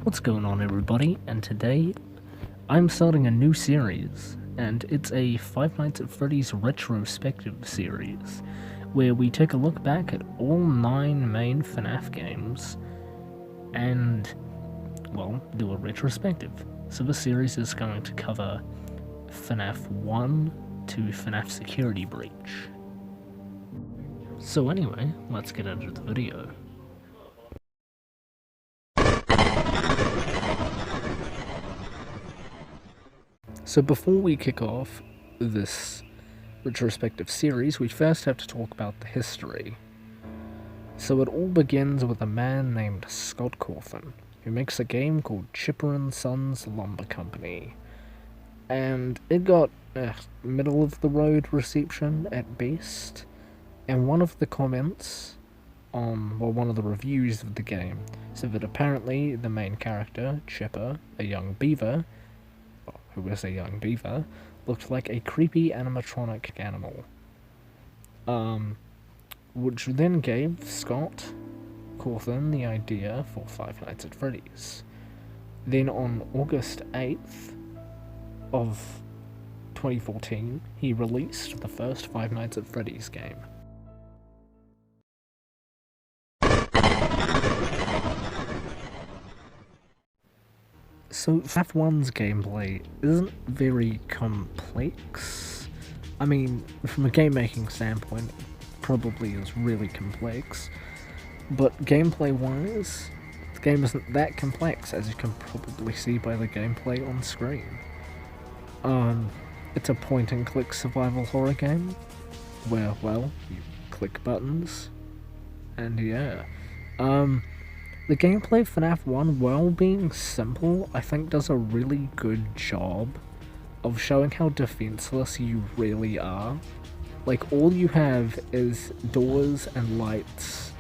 What's going on, everybody? And today I'm starting a new series, and it's a Five Nights at Freddy's Retrospective series, where we take a look back at all 9 main FNaF games and, well, do a retrospective. So this series is going to cover FNaF 1 to FNaF Security Breach. So anyway, let's get into the video. So before we kick off this retrospective series, we first have to talk about the history. So it all begins with a man named Scott Cawthon, who makes a game called Chipper & Sons Lumber Company. And it got a middle-of-the-road reception at best, and one of the comments on, well, one of the reviews of the game said that apparently the main character, Chipper, a young beaver, who was a young beaver, looked like a creepy animatronic animal. Which then gave Scott Cawthon the idea for Five Nights at Freddy's. Then on August 8th of 2014, he released the first Five Nights at Freddy's game. So, FNaF 1's gameplay isn't very complex. I mean, from a game-making standpoint, it probably is really complex. But gameplay-wise, the game isn't that complex, as you can probably see by the gameplay on screen. It's a point-and-click survival horror game, where, well, you click buttons, and yeah. The gameplay for FNaF 1, while being simple, I think does a really good job of showing how defenseless you really are. Like, all you have is doors and lights,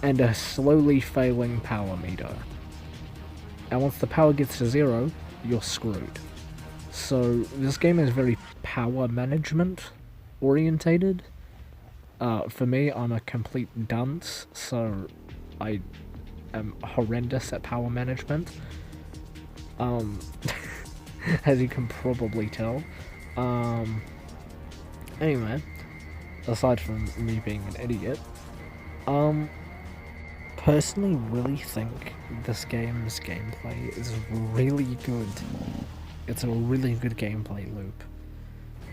and a slowly failing power meter. And once the power gets to 0, you're screwed. So, this game is very power management orientated. For me, I'm a complete dunce, so I am horrendous at power management, as you can probably tell. Anyway, aside from me being an idiot, personally really think this game's gameplay is really good. It's a really good gameplay loop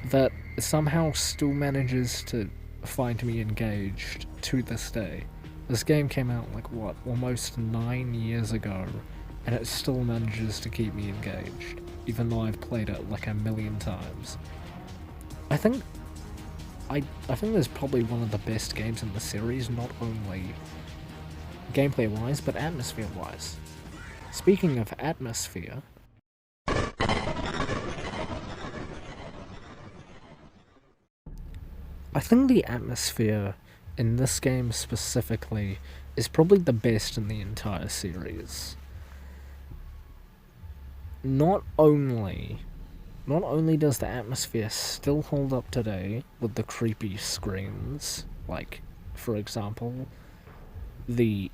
that somehow still manages to find me engaged to this day. This game came out, like, what, almost 9 years ago, and it still manages to keep me engaged, even though I've played it, like, a million times. I think there's probably one of the best games in the series, not only gameplay-wise, but atmosphere-wise. Speaking of atmosphere, I think the atmosphere in this game specifically is probably the best in the entire series. Not only does the atmosphere still hold up today with the creepy screams, like, for example, the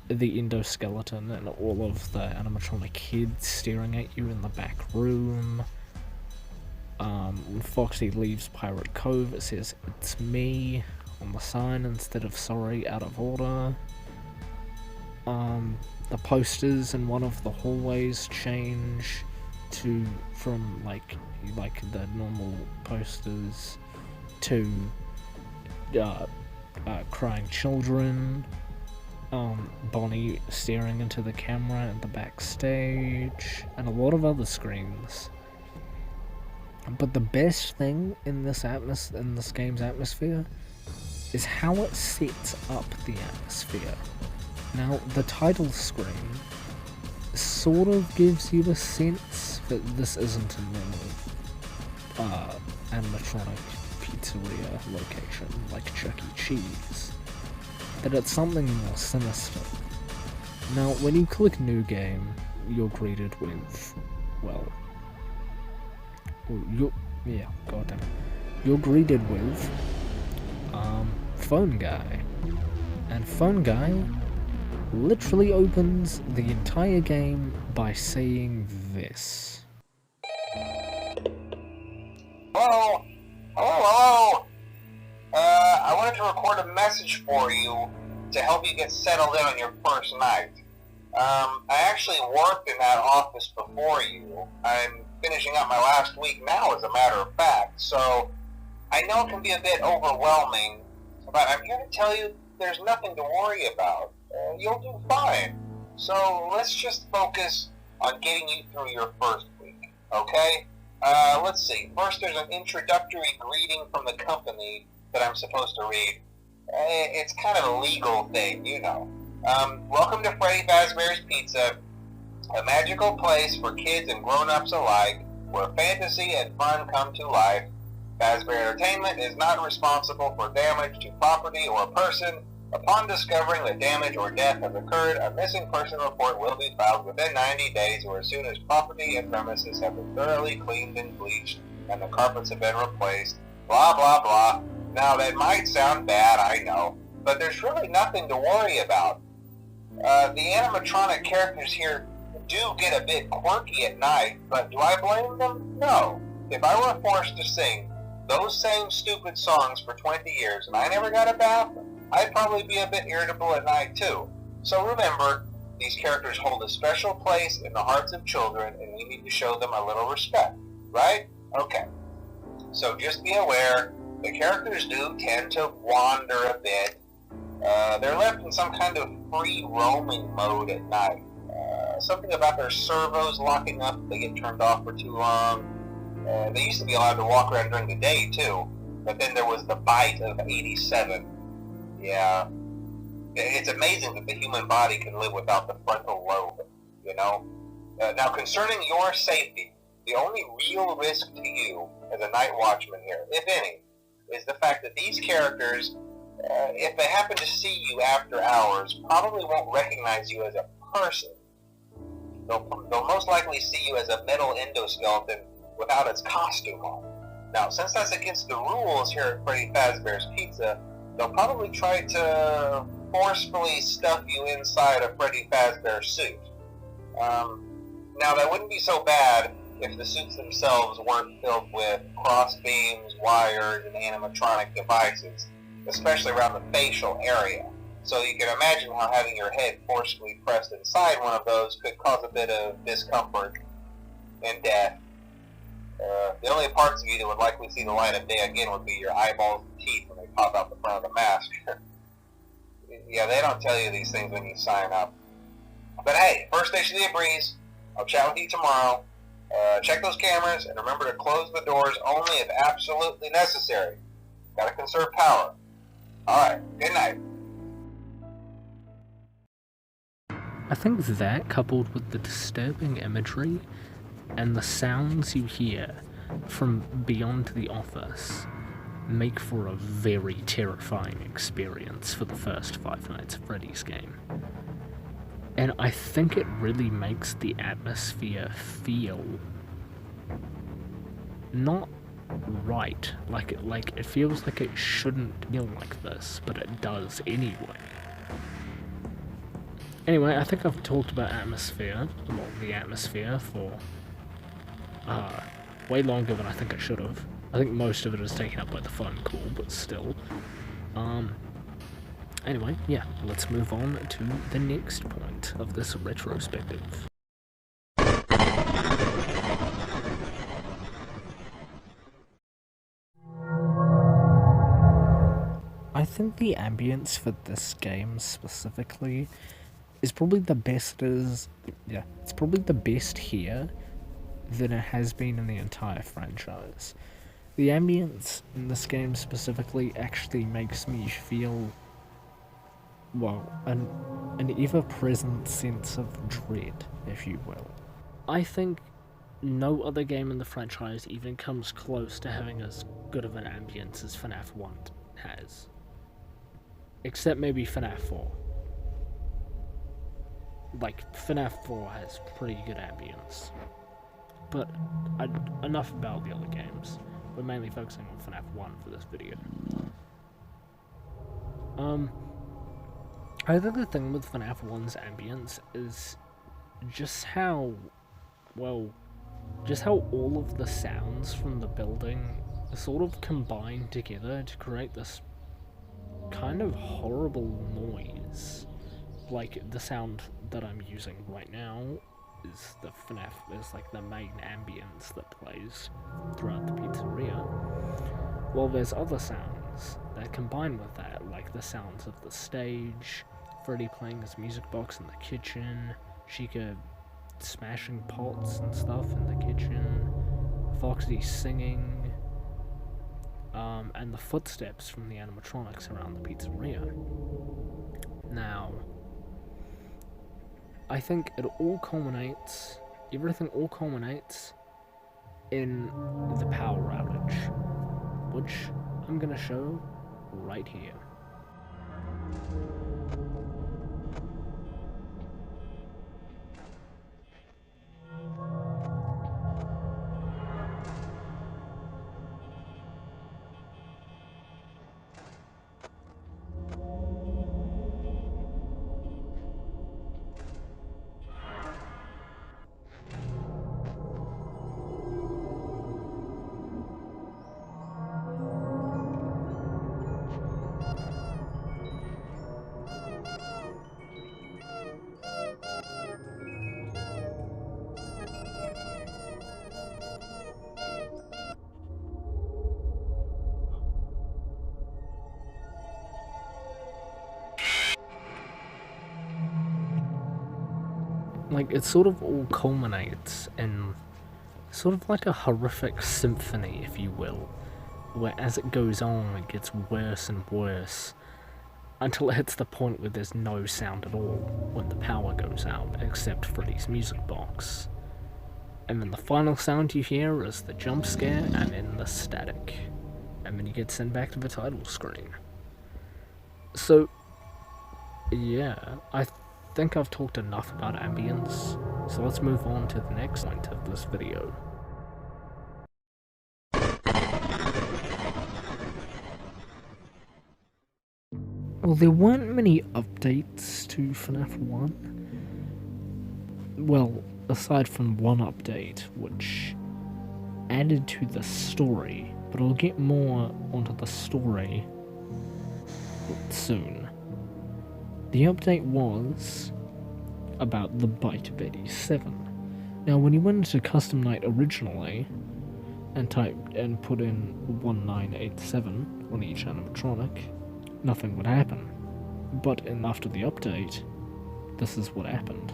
endoskeleton and all of the animatronic kids staring at you in the back room. When Foxy leaves Pirate Cove, it says, "It's me," on the sign instead of "sorry, out of order." The posters in one of the hallways change from like the normal posters to crying children, Bonnie staring into the camera at the backstage, and a lot of other screens. But the best thing in this game's atmosphere is how it sets up the atmosphere. Now, the title screen sort of gives you a sense that this isn't a normal animatronic pizzeria location like Chuck E. Cheese, that it's something more sinister. Now, when you click New Game, you're greeted with, well, you're greeted with Phone Guy. And Phone Guy literally opens the entire game by saying this. Hello? Hello? I wanted to record a message for you to help you get settled in on your first night. I actually worked in that office before you. I'm finishing up my last week now, as a matter of fact, so I know it can be a bit overwhelming, but I'm here to tell you there's nothing to worry about. You'll do fine. So let's just focus on getting you through your first week, okay? Let's see. First, there's an introductory greeting from the company that I'm supposed to read. It's kind of a legal thing, you know. Welcome to Freddy Fazbear's Pizza, a magical place for kids and grown-ups alike, where fantasy and fun come to life. Fazbear Entertainment is not responsible for damage to property or person. Upon discovering that damage or death has occurred, a missing person report will be filed within 90 days or as soon as property and premises have been thoroughly cleaned and bleached and the carpets have been replaced. Blah, blah, blah. Now, that might sound bad, I know, but there's really nothing to worry about. The animatronic characters here do get a bit quirky at night, but do I blame them? No. If I were forced to sing those same stupid songs for 20 years and I never got a bath, I'd probably be a bit irritable at night too. So remember, these characters hold a special place in the hearts of children and we need to show them a little respect, right? Okay. So just be aware, the characters do tend to wander a bit. They're left in some kind of free roaming mode at night. Something about their servos locking up if they get turned off for too long. They used to be allowed to walk around during the day too, but then there was the bite of 87. Yeah, it's amazing that the human body can live without the frontal lobe, you know? Now, concerning your safety, the only real risk to you as a night watchman here, if any, is the fact that these characters, if they happen to see you after hours, probably won't recognize you as a person. They'll most likely see you as a metal endoskeleton without its costume on. Now, since that's against the rules here at Freddy Fazbear's Pizza, they'll probably try to forcefully stuff you inside a Freddy Fazbear suit. Now, that wouldn't be so bad if the suits themselves weren't filled with cross beams, wires, and animatronic devices, especially around the facial area. So you can imagine how having your head forcefully pressed inside one of those could cause a bit of discomfort and death. The only parts of you that would likely see the light of day again would be your eyeballs and teeth when they pop out the front of the mask. Yeah, they don't tell you these things when you sign up. But hey, first station of the breeze. I'll chat with you tomorrow. Check those cameras and remember to close the doors only if absolutely necessary. Gotta conserve power. Alright, good night. I think that, coupled with the disturbing imagery and the sounds you hear from beyond the office, make for a very terrifying experience for the first Five Nights at Freddy's game. And I think it really makes the atmosphere feel not right. Like it feels like it shouldn't feel like this, but it does anyway. Anyway, I think I've talked about the atmosphere for way longer than I think I should have. I think most of it is taken up by the fun cool, but still. Anyway, yeah, let's move on to the next point of this retrospective. I think the ambience for this game specifically is probably the best it's probably the best here than it has been in the entire franchise. The ambience in this game specifically actually makes me feel, well, an ever-present sense of dread, if you will. I think no other game in the franchise even comes close to having as good of an ambience as FNaF 1 has. Except maybe FNaF 4. Like, FNaF 4 has pretty good ambience. But enough about the other games. We're mainly focusing on FNaF 1 for this video. I think the thing with FNaF 1's ambience is just how, well, just how all of the sounds from the building sort of combine together to create this kind of horrible noise. Like, the sound that I'm using right now is like the main ambience that plays throughout the pizzeria. Well, there's other sounds that combine with that, like the sounds of the stage, Freddy playing his music box in the kitchen, Chica smashing pots and stuff in the kitchen, Foxy singing, and the footsteps from the animatronics around the pizzeria. Now, I think everything all culminates in the power outage, which I'm gonna show right here. Like, it sort of all culminates in sort of like a horrific symphony, if you will, where as it goes on, it gets worse and worse until it hits the point where there's no sound at all when the power goes out, except Freddy's music box. And then the final sound you hear is the jump scare and then the static. And then you get sent back to the title screen. So, yeah, I think I've talked enough about ambience, so let's move on to the next point of this video. Well, there weren't many updates to FNaF 1. Well, aside from one update, which added to the story, but I'll get more onto the story soon. The update was about the Bite of 87. Now, when you went into Custom Night originally and put in 1987 on each animatronic, nothing would happen. But after the update, this is what happened.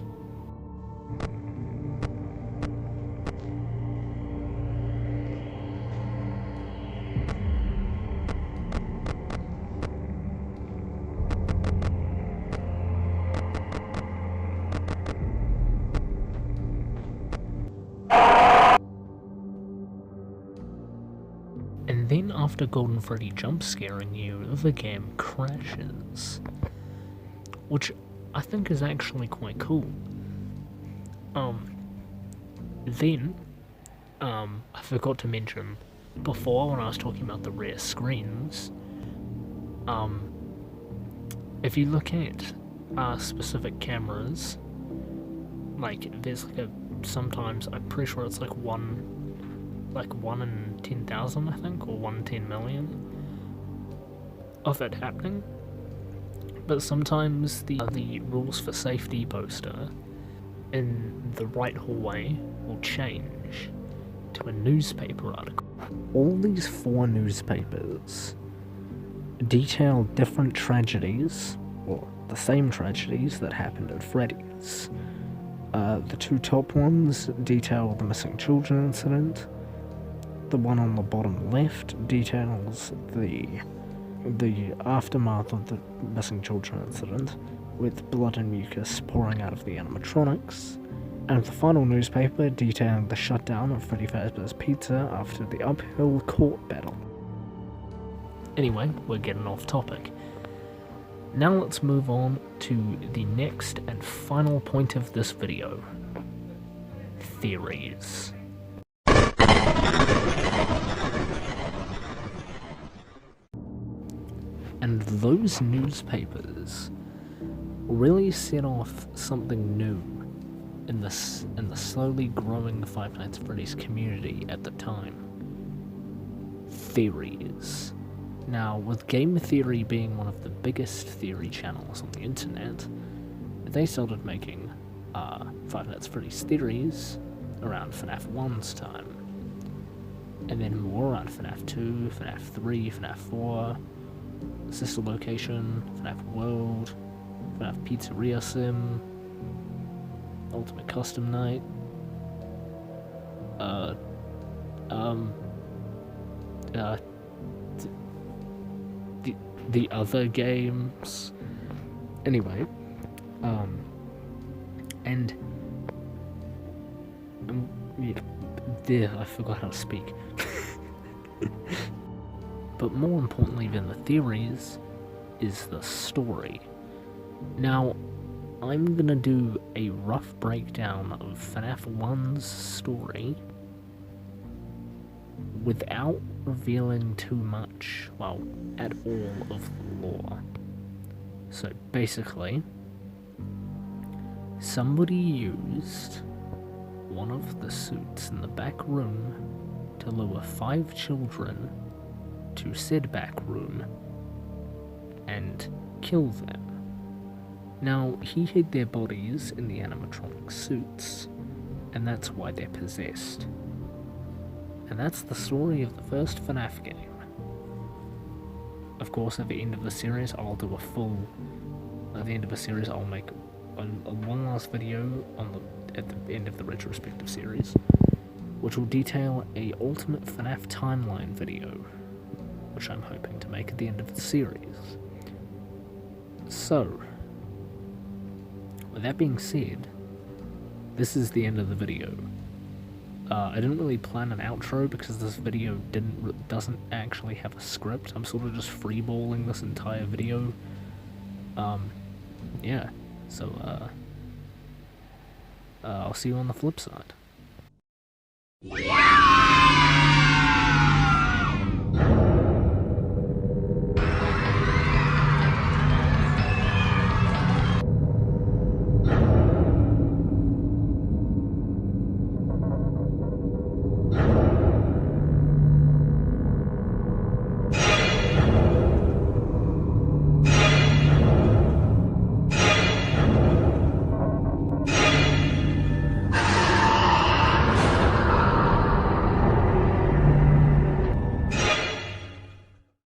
And then after Golden Freddy jump scaring you, the game crashes. Which I think is actually quite cool. I forgot to mention before when I was talking about the rear screens, if you look at specific cameras, like there's sometimes I'm pretty sure it's like one in 10,000, I think, or 1 in 10 million of it happening. But sometimes the rules for safety poster in the right hallway will change to a newspaper article. All these 4 newspapers detail different tragedies, or the same tragedies that happened at Freddy's. The 2 top ones detail the missing children incident. The one on the bottom left details the aftermath of the missing children incident, with blood and mucus pouring out of the animatronics, and the final newspaper detailing the shutdown of Freddy Fazbear's Pizza after the uphill court battle. Anyway, we're getting off topic. Now let's move on to the next and final point of this video. Theories. And those newspapers really set off something new in the slowly growing Five Nights at Freddy's community at the time. Theories. Now, with Game Theory being one of the biggest theory channels on the internet, they started making Five Nights at Freddy's theories around FNaF 1's time. And then more around FNaF 2, FNaF 3, FNaF 4, Sister Location, FNaF World, FNaF Pizzeria Sim, Ultimate Custom Night, the other games. Anyway, yeah, I forgot how to speak. But more importantly than the theories is the story. Now, I'm gonna do a rough breakdown of FNaF 1's story without revealing too much, well, at all of the lore. So basically, somebody used one of the suits in the back room to lure 5 children to said back room and kill them. Now, he hid their bodies in the animatronic suits, and that's why they're possessed. And that's the story of the first FNaF game. Of course, at the end of the series, I'll do a full... At the end of the series, I'll make one last video at the end of the retrospective series, which will detail a ultimate FNaF timeline video, which I'm hoping to make at the end of the series. So, with that being said, this is the end of the video. I didn't really plan an outro because this video doesn't actually have a script. I'm sort of just freeballing this entire video. Yeah, so I'll see you on the flip side.